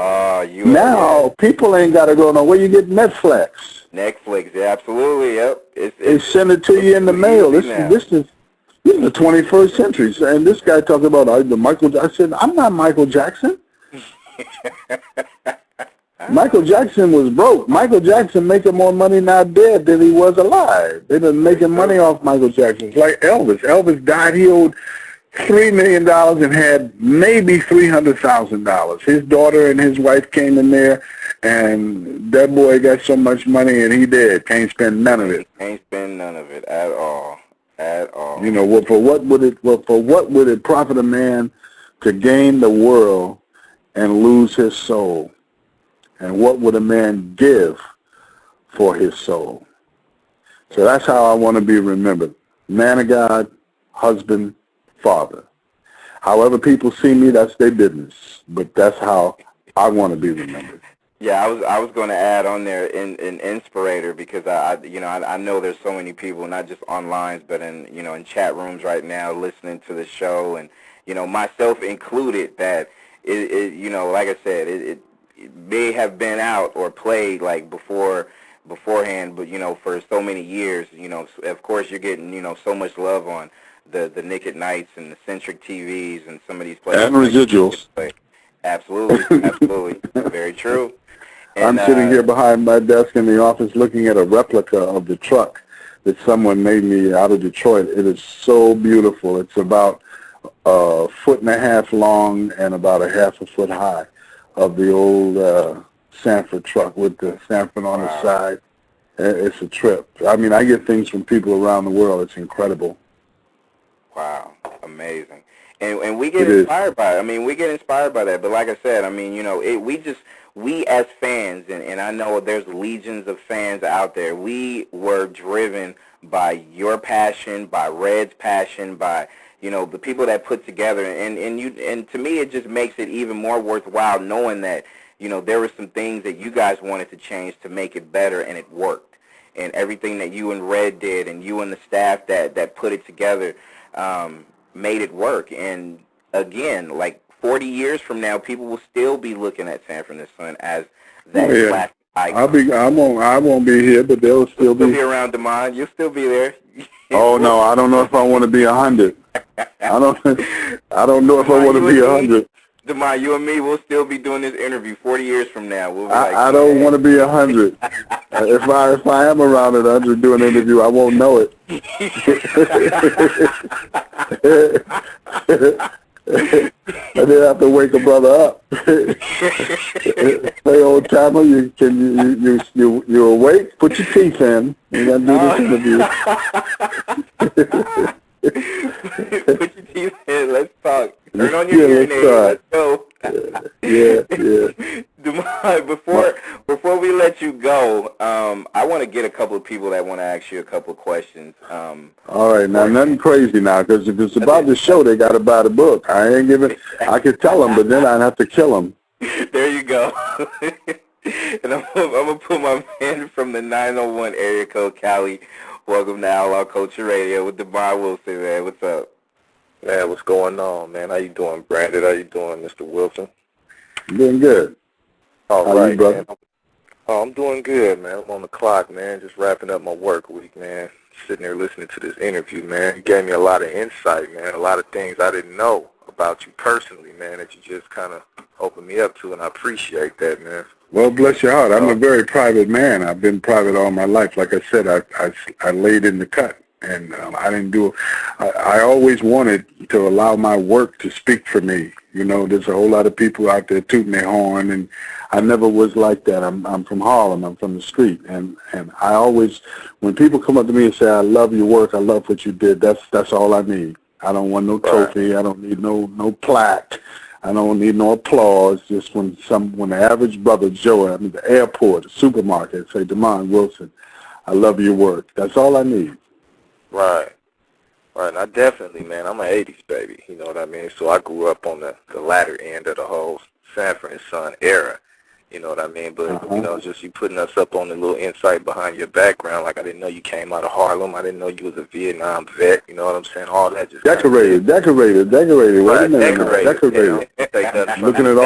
Now people ain't got to go nowhere. You get Netflix. Netflix, yeah, absolutely, yep. They send it to you in the mail. This is the 21st century. And this guy talking about the Michael Jackson. I said, I'm not Michael Jackson. Michael Jackson was broke. Michael Jackson making more money now dead than he was alive. They've been making money off Michael Jackson. It's like Elvis. Elvis died. He owed $3 million and had maybe $300,000. His daughter and his wife came in there, and that boy got so much money, and he dead. Can't spend none of it. Can't spend none of it at all. At all. For what would it profit a man to gain the world and lose his soul? And what would a man give for his soul? So that's how I want to be remembered. Man of God, husband, father. However people see me, that's their business. But that's how I want to be remembered. Yeah, I was going to add on there an inspirator, because I know there's so many people, not just online, but in chat rooms right now listening to the show, and myself included, that like I said, it may have been out or played like beforehand, but for so many years, of course you're getting so much love on the Nick at Nights and the Centric TVs and some of these places. And residuals. Absolutely, very true. And, I'm sitting here behind my desk in the office looking at a replica of the truck that someone made me out of Detroit. It is so beautiful. It's about 1.5 feet long and about 1/2 foot high, of the old Sanford truck with the Sanford on the side. It's a trip. I mean, I get things from people around the world. It's incredible. Wow, amazing. And we get inspired by it. I mean, we get inspired by that. But like I said, I mean, we as fans, and I know there's legions of fans out there, we were driven by your passion, by Red's passion, by the people that put together, and to me it just makes it even more worthwhile knowing that there were some things that you guys wanted to change to make it better, and it worked. And everything that you and Red did, and you and the staff that put it together, made it work. And again, like 40 years from now, people will still be looking at Sanford and Son as that classic icon. I won't be here, but they'll still be around, Demond. You'll still be there. Oh no, I don't know if I want to be 100. I don't know if I want to be 100. Demond, you and me, we'll still be doing this interview 40 years from now. We'll be I don't want to be 100. If I am around at 100 doing an interview, I won't know it. I didn't have to wake a brother up. Hey, old timer, you awake? Put your teeth in. You got to do this interview. Put your teeth in. Let's talk. Turn on your hearing aid. Let's go. Yeah. Demond, before we let you go, I want to get a couple of people that want to ask you a couple of questions. All right, now nothing crazy now, because if it's about the show, they got to buy the book. I ain't giving. I could tell them, but then I'd have to kill them. There you go. And I'm gonna put my man from the 901 area code, Cali. Welcome to Outlaw Culture Radio with Demond Wilson, man. What's up? Man, what's going on, man? How you doing, Brandon? How you doing, Mr. Wilson? I'm doing good. All right, man. I'm doing good, man. I'm on the clock, man. Just wrapping up my work week, man. Sitting there listening to this interview, man. You gave me a lot of insight, man. A lot of things I didn't know about you personally, man, that you just kind of opened me up to, and I appreciate that, man. Well, bless your heart. I'm a very private man. I've been private all my life. Like I said, I laid in the cut, and I didn't do. I always wanted to allow my work to speak for me. There's a whole lot of people out there tooting their horn, and I never was like that. I'm from Harlem. I'm from the street, and I always, when people come up to me and say, "I love your work. I love what you did," that's all I need. I don't want no trophy. I don't need no plaque. I don't need no applause. Just when the average brother Joe, the airport, the supermarket, say, "Demond Wilson, I love your work." That's all I need. Right. Right, I definitely, man, I'm an 80s baby, you know what I mean? So I grew up on the latter end of the whole Sanford and Son era, you know what I mean? But, you know, just you putting us up on the little insight behind your background, like I didn't know you came out of Harlem, I didn't know you was a Vietnam vet, you know what I'm saying? All that just decorated. Wait a minute, decorated. I'm looking at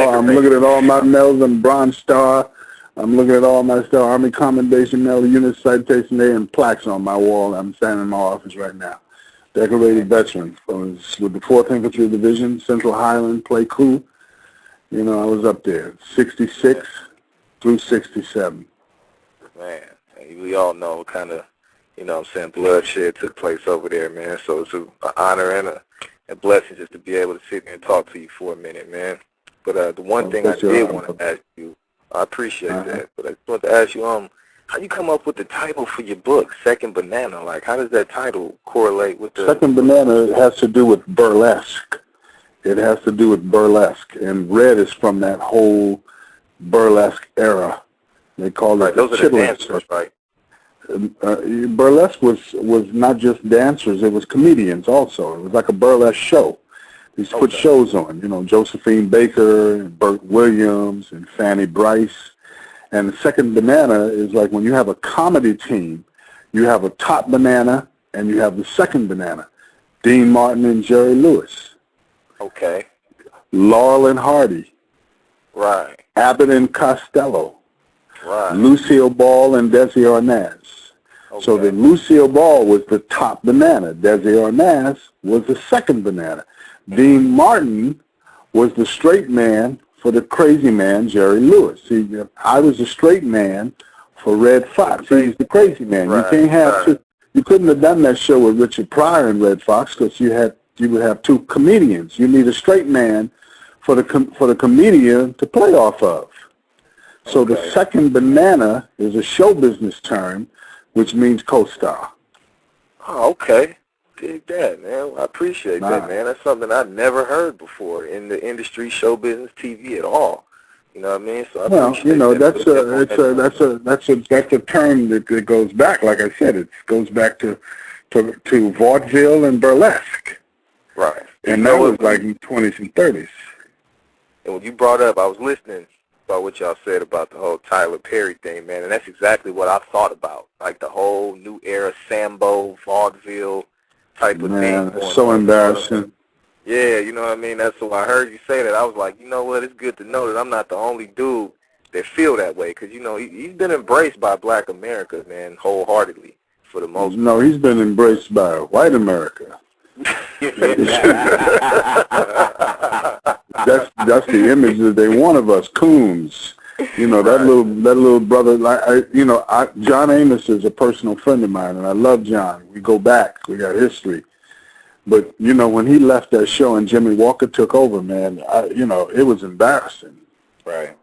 all my medals and Bronze Star. I'm looking at all my Star Army Commendation Medal, Unit Citation A, and plaques on my wall. I'm standing in my office right now. Decorated veteran with the 4th Infantry Division, Central Highland, play coup. You know, I was up there, 66 through 67. Man, we all know what kind of, you know what I'm saying, bloodshed took place over there, man. So it's an honor and a blessing just to be able to sit here and talk to you for a minute, man. But the one thing I did want to ask you, I appreciate that, but I just want to ask you, how you come up with the title for your book, Second Banana? Like, how does that title correlate with the... Second Banana has to do with burlesque. It has to do with burlesque, and Red is from that whole burlesque era. They call it those are the dancers, right? Burlesque was not just dancers, it was comedians also. It was like a burlesque show. They used to put shows on, you know, Josephine Baker, and Burt Williams, and Fanny Bryce. And the Second Banana is like when you have a comedy team, you have a top banana and you have the second banana. Dean Martin and Jerry Lewis. Okay. Laurel and Hardy. Right. Abbott and Costello. Right. Lucille Ball and Desi Arnaz. Okay. So then Lucille Ball was the top banana. Desi Arnaz was the second banana. Dean Martin was the straight man for the crazy man, Jerry Lewis. See, I was the straight man for Red Fox. He's the crazy man. Right. You can't have you couldn't have done that show with Richard Pryor and Red Fox because you would have two comedians. You need a straight man for the comedian to play off of. So the second banana is a show business term, which means co-star. Oh, okay. Dig that, man. I appreciate that, man. That's something I've never heard before in the industry, show business, TV at all. You know what I mean? So I appreciate you know, that's a term that goes back. Like I said, it goes back to vaudeville and burlesque. Right. And that was like in the 20s and 30s. And when you brought up, I was listening about what y'all said about the whole Tyler Perry thing, man, and that's exactly what I thought about, like the whole new era Sambo, vaudeville type of thing. It's so embarrassing. Yeah, you know what I mean? That's so I heard you say that. I was like, you know what? It's good to know that I'm not the only dude that feel that way, because, you know, he's been embraced by Black America, man, wholeheartedly for the most part. No, he's been embraced by white America. That's the image that they want of us, coons. You know, that little brother. John Amos is a personal friend of mine, and I love John. We go back. We got history. But you know, when he left that show and Jimmy Walker took over, man, it was embarrassing. Right.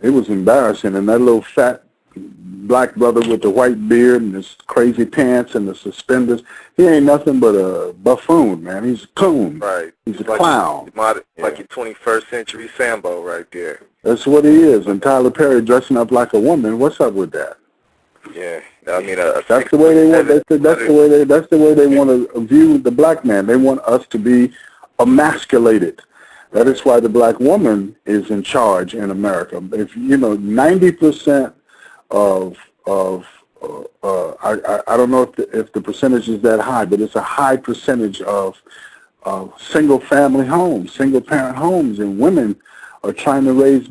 It was embarrassing, and that little fat black brother with the white beard and his crazy pants and the suspenders, he ain't nothing but a buffoon, man. He's a coon. Right. He's a clown. Like your 21st century Sambo right there. That's what he is. And Tyler Perry dressing up like a woman, what's up with that? Yeah. I mean, that's the way they want. That's the way they want to view the black man. They want us to be emasculated. That is why the black woman is in charge in America. If 90% of I don't know if the percentage is that high, but it's a high percentage of single family homes, single parent homes, and women are trying to raise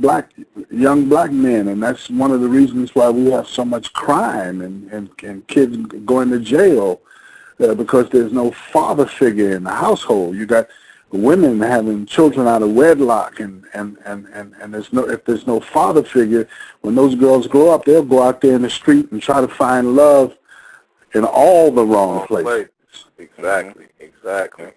young black men, and that's one of the reasons why we have so much crime and kids going to jail because there's no father figure in the household. You got women having children out of wedlock, and if there's no father figure, when those girls grow up, they'll go out there in the street and try to find love in all the wrong places. Exactly.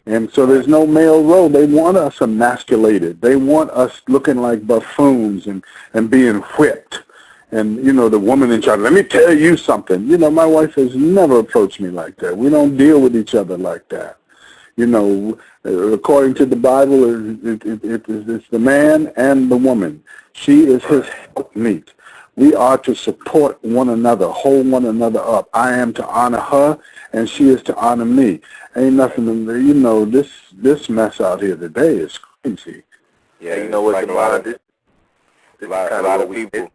And so there's no male role. They want us emasculated. They want us looking like buffoons and being whipped. And, the woman in charge, let me tell you something. My wife has never approached me like that. We don't deal with each other like that. According to the Bible, it's the man and the woman. She is his helpmeet. We are to support one another, hold one another up. I am to honor her, and she is to honor me. Ain't nothing, you know, this mess out here today is crazy. Yeah, you know what, like Demond, a lot of people.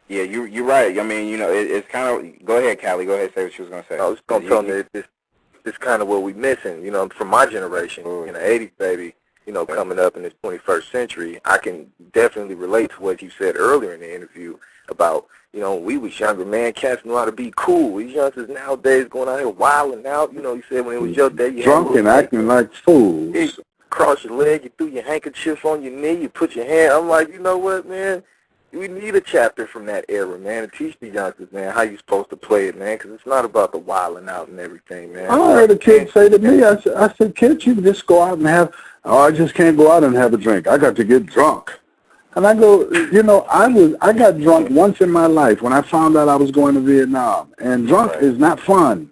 Yeah, you're right. I mean, you know, it's kind of. Go ahead, Callie. Go ahead, say what you was gonna say. I was gonna tell me this kind of what we missing. You know, from my generation in the '80s, baby. You know, coming up in this 21st century, I can definitely relate to what you said earlier in the interview about, you know, we was younger, man, cats knew how to be cool. These youngsters nowadays going out here wilding out. You know, you said when it was your day, you drunk and acting like fools. You cross your leg, you threw your handkerchief on your knee, you put your hand. I'm like, you know what, man? We need a chapter from that era, man, to teach the youngsters, man, how you supposed to play it, man, because it's not about the wilding out and everything, man. I heard a kid say to me, I said, kids, you can just go out and have, I just can't go out and have a drink. I got to get drunk. And I go, you know, I got drunk once in my life when I found out I was going to Vietnam. And drunk is not fun.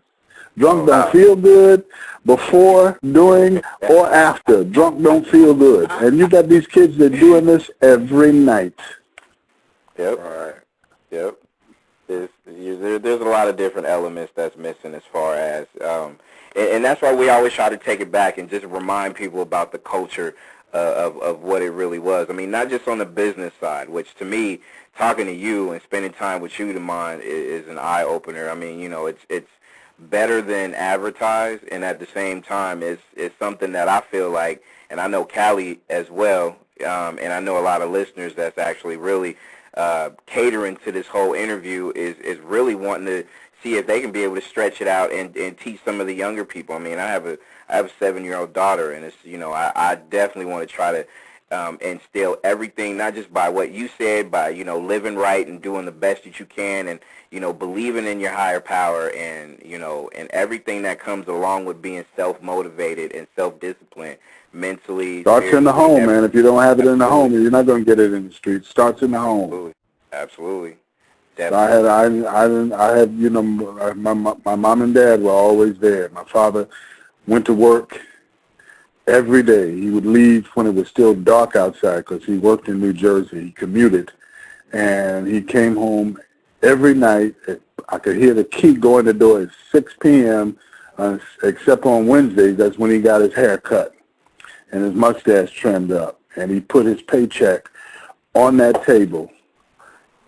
Drunk don't feel good before, during, or after. Drunk don't feel good. And you got these kids that doing this every night. Yep. All right. Yep. There's a lot of different elements that's missing as far as, and that's why we always try to take it back and just remind people about the culture of what it really was. I mean, not just on the business side, which to me, talking to you and spending time with you, Demond, is an eye-opener. I mean, you know, it's better than advertised, and at the same time, it's something that I feel like, and I know Callie as well, and I know a lot of listeners that's actually really catering to this whole interview is really wanting to see if they can be able to stretch it out and teach some of the younger people. I mean, I have a 7-year-old daughter, and it's, you know, I definitely want to try to instill everything, not just by what you said, by, you know, living right and doing the best that you can, and, you know, believing in your higher power, and, you know, and everything that comes along with being self-motivated and self-disciplined. Mentally. Starts in the home, man. If you don't have it in the home, you're not going to get it in the streets. Starts in the home. Absolutely. Definitely. I had, you know, my mom and dad were always there. My father went to work every day. He would leave when it was still dark outside because he worked in New Jersey. He commuted, and he came home every night. I could hear the key go in the door at 6 p.m., except on Wednesdays. That's when he got his hair cut and his mustache trimmed up, and he put his paycheck on that table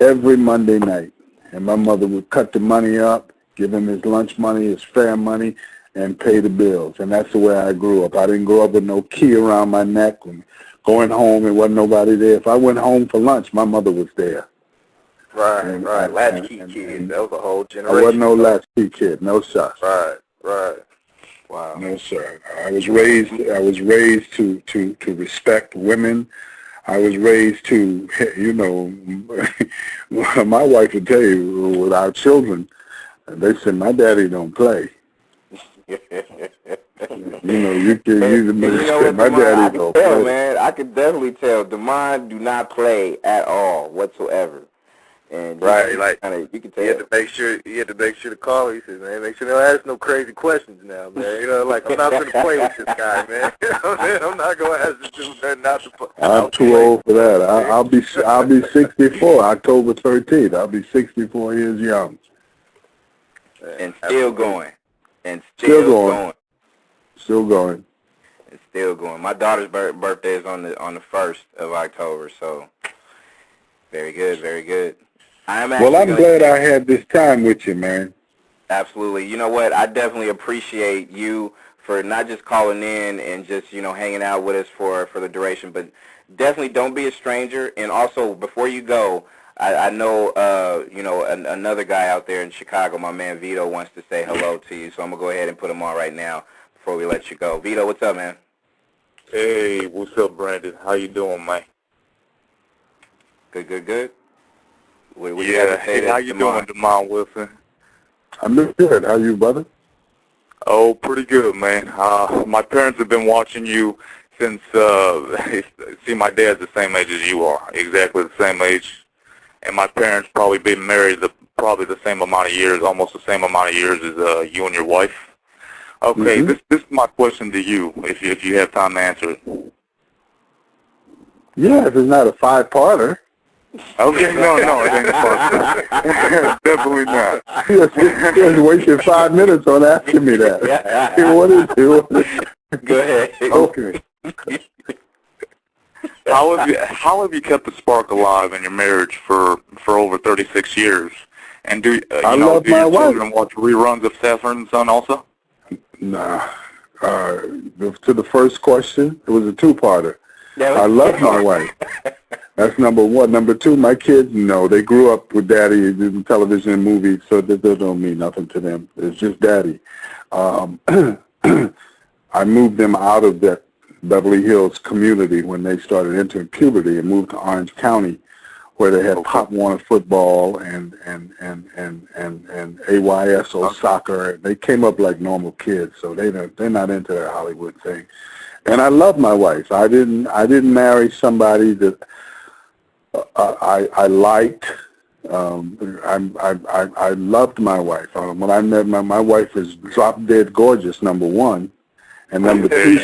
every Monday night. And my mother would cut the money up, give him his lunch money, his fare money, and pay the bills. And that's the way I grew up. I didn't grow up with no key around my neck and going home and wasn't nobody there. If I went home for lunch, my mother was there. Right. Latchkey kid. That was a whole generation. I wasn't no latchkey kid. No, sir. Right. Wow. No, sir. I was raised to respect women. I was raised to, you know, my wife would tell you, with our children, they said, my daddy don't play. You know, you know my daddy don't play. Man, I could definitely tell. Demond do not play at all whatsoever. And you can tell. You had to make sure to call. He says, man, make sure they don't ask no crazy questions now, man. You know, like, I'm not going to play with this guy, man. I'm not going to ask this dude not to play. I'm too old for that. I'll be 64 October 13th. I'll be 64 years young. And still going. And still going. Still going. And still going. My daughter's birthday is on the 1st of October, so very good, very good. I'm glad I had this time with you, man. Absolutely. You know what? I definitely appreciate you for not just calling in and just, you know, hanging out with us for the duration, but definitely don't be a stranger. And also, before you go, I know, you know, another guy out there in Chicago, my man Vito, wants to say hello to you, so I'm going to go ahead and put him on right now before we let you go. Vito, what's up, man? Hey, what's up, Brandon? How you doing, man? Good. Hey, how you doing, Demond Wilson? I'm doing good. How you, brother? Oh, pretty good, man. My parents have been watching you since, see, my dad's the same age as you are, exactly the same age. And my parents probably been married probably the same amount of years, almost the same amount of years as you and your wife. Okay, this is my question to you, if you have time to answer it. Yeah, if it's not a 5-parter. Okay, no, it ain't possible. Definitely not. Just wasted 5 minutes on asking me that. What is it? Go ahead. Okay. How have you kept the spark alive in your marriage for over 36 years? And do I love do my your wife. children watch reruns of Sanford and Son also? Nah. To the first question, it was a two-parter. I love my wife. That's number one. Number two, my kids, no, they grew up with daddy in television and movies, so that don't mean nothing to them. It's just daddy. I moved them out of that Beverly Hills community when they started entering puberty and moved to Orange County, where they had Pop Warner football and AYSO soccer. They came up like normal kids, so they're not into that Hollywood thing. And I love my wife. I didn't marry somebody that I liked. I loved my wife. When I met my wife is drop dead gorgeous, number one, and number two,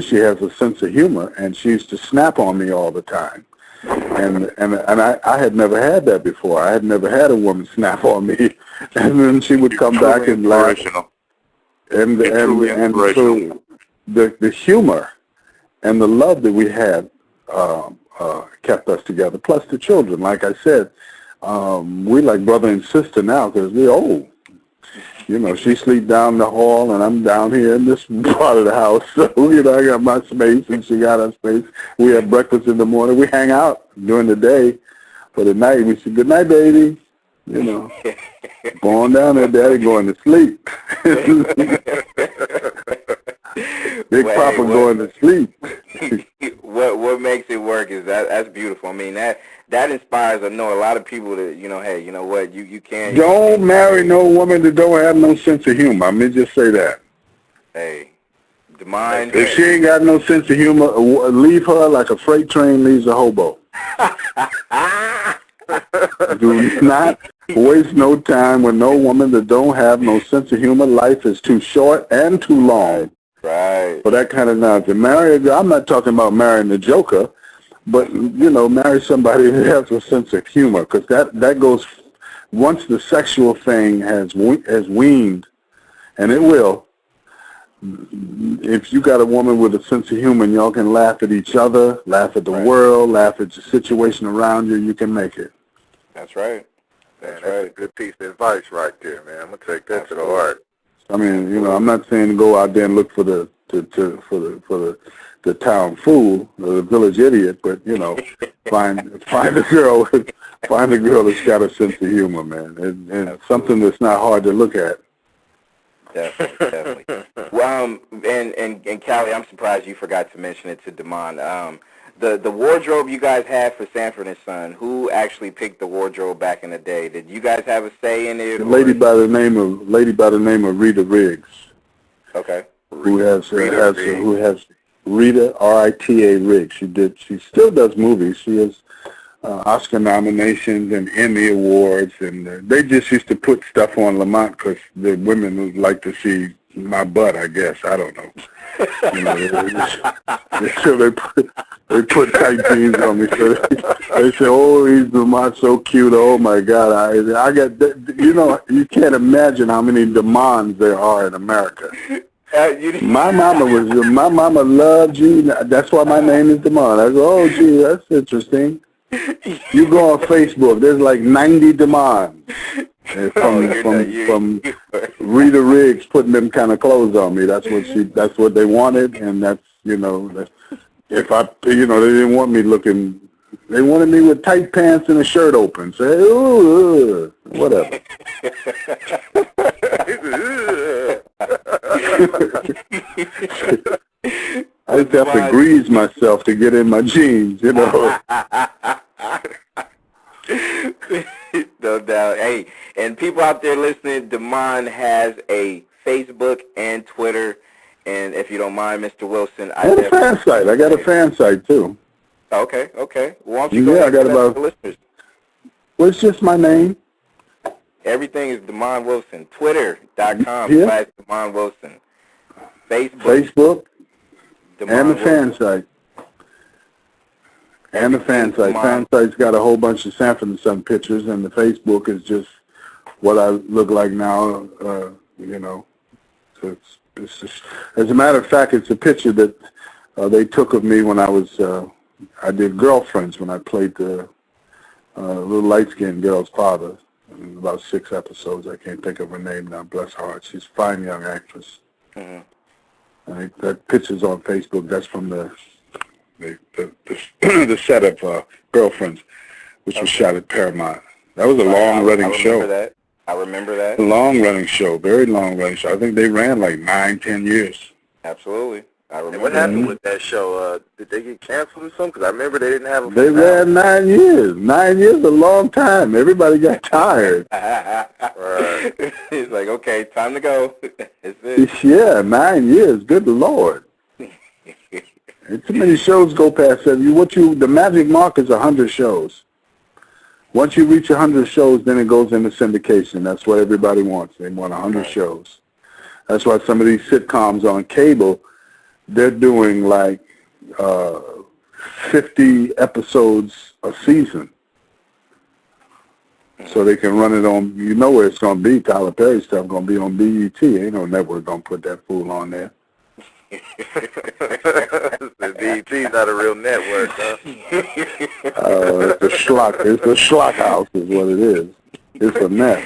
she has a sense of humor, and she used to snap on me all the time. And I had never had that before. I had never had a woman snap on me, and then she would come back and laugh. And so the humor and the love that we had kept us together. Plus the children, like I said, we like brother and sister now because we're old. You know, she sleeps down the hall, and I'm down here in this part of the house. So, you know, I got my space, and she got her space. We have breakfast in the morning. We hang out during the day. For the night, we say, good night, baby. You know, go on down there, Daddy, going to sleep. Big Papa going to sleep. What makes it work is that's beautiful. I mean, that inspires. I know a lot of people that, you know, hey, you know what, you can't. Don't marry no woman that don't have no sense of humor. I mean, just say that. Hey, the mind. If she ain't got no sense of humor, leave her like a freight train leaves a hobo. Do not waste no time with no woman that don't have no sense of humor. Life is too short and too long. Right. For that kind of nonsense. Marry a girl, I'm not talking about marrying the joker, but, you know, marry somebody who has a sense of humor, because that goes, once the sexual thing has weaned, and it will, if you got a woman with a sense of humor and y'all can laugh at each other, laugh at the world, laugh at the situation around you, you can make it. That's right. That's a good piece of advice right there, man. I'm going to take that to the heart. I mean, you know, I'm not saying go out there and look for the town fool or the village idiot, but, you know, find a girl that's got a sense of humor, man, and something that's not hard to look at. Definitely. Well, and Callie, I'm surprised you forgot to mention it to Demond. The wardrobe you guys had for Sanford and Son, who actually picked the wardrobe back in the day? Did you guys have a say in it? A lady by the name of Rita Riggs. Okay. Who has Rita R-I-T-A Riggs. She still does movies. She has Oscar nominations and Emmy awards, and they just used to put stuff on Lamont because the women would like to see my butt, I guess. I don't know. You know, they put tight jeans on me. So they say, "Oh, he's Lamont, so cute. Oh my God, I got." You know, you can't imagine how many Demonds there are in America. My mama loved you. That's why my name is Demond. I go, oh, gee, that's interesting. You go on Facebook, there's like 90 Demonds. From Rita Riggs putting them kind of clothes on me. That's what they wanted, and that's, you know, if I, you know, they didn't want me looking. They wanted me with tight pants and a shirt open. Say, ooh, whatever. I just have to grease myself to get in my jeans, you know. No doubt. Hey, and people out there listening, Demond has a Facebook and Twitter, and if you don't mind, Mr. Wilson, I got a fan site. I got a fan site too. Okay. Why don't you go ahead and tell the listeners? Well, it's just my name. Everything is Demond Wilson. Twitter.com/Demond Wilson. Facebook and the fan site. And the fan site. Fan site's got a whole bunch of Sanford and Son pictures, and the Facebook is just what I look like now, you know. So it's just, as a matter of fact, it's a picture that they took of me when I was, I did Girlfriends when I played the little light-skinned girl's father. About 6 episodes. I can't think of her name now, bless her heart. She's a fine young actress. That picture's on Facebook. That's from the set of Girlfriends, which was shot at Paramount. That was a long-running show. I remember that. A long-running show, very long-running show. I think they ran like 9-10 years. Absolutely. I remember. And what happened with that show? Did they get canceled or something? Because I remember they didn't have a. They ran 9 years. 9 years is a long time. Everybody got tired. Right. It's like, okay, time to go. It's it. Yeah, 9 years. Good Lord. Too many shows go past that. The magic mark is 100 shows. Once you reach 100 shows, then it goes into syndication. That's what everybody wants. They want 100 shows. That's why some of these sitcoms on cable, they're doing like 50 episodes a season. So they can run it on, you know where it's going to be. Tyler Perry stuff going to be on BET. Ain't no network going to put that fool on there. The BET's not a real network, huh? It's a schlock. It's a schlock house is what it is. It's a mess.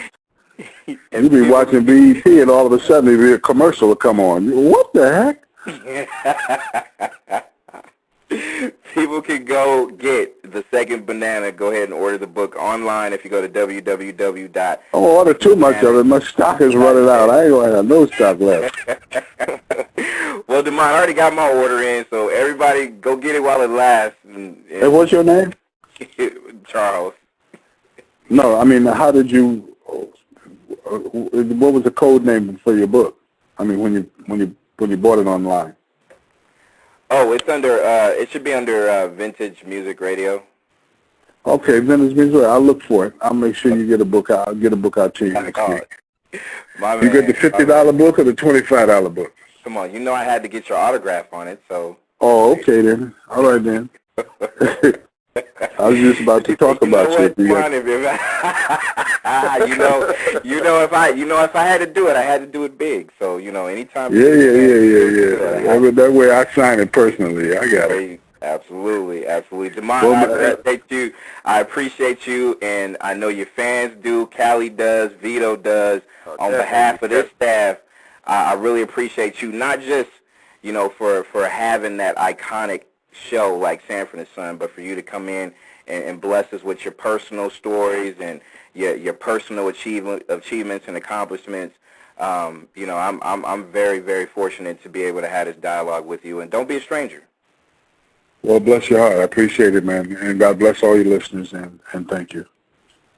You be watching BET and all of a sudden there'll be a commercial will come on. What the heck? People can go get The Second Banana. Go ahead and order the book online if you go to www. Oh, order too much of it. My stock is running out. I ain't going to have no stock left. Well, Demond, I already got my order in, so everybody go get it while it lasts. Hey, what's your name? Charles. No, I mean, how did you, what was the code name for your book? I mean, when you bought it online. Oh, it's under, it should be under Vintage Music Radio. Okay, Vintage Music Radio. I'll look for it. I'll make sure you get a book out. I'll get a book out to you next week. You get the $50 book or the $25 book? Come on, you know I had to get your autograph on it, so. Oh, okay then. All right then. I was just about to talk about you. If I had to do it, I had to do it big. So, anytime. Yeah. That way I sign it personally. I got it. Absolutely. Demond, I appreciate you, and I know your fans do. Callie does. Vito does. On behalf of this staff, I really appreciate you, not just, for having that iconic show like Sanford and Son, but for you to come in and bless us with your personal stories and your personal achievements and accomplishments. I'm very, very fortunate to be able to have this dialogue with you, and don't be a stranger. Well, bless your heart. I appreciate it, man, and God bless all your listeners, and thank you.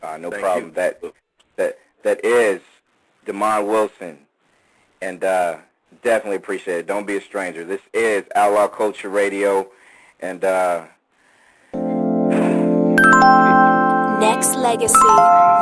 No problem. That is Demond Wilson, and definitely appreciate it. Don't be a stranger. This is Outlaw Culture Radio, and Nexxlegacy.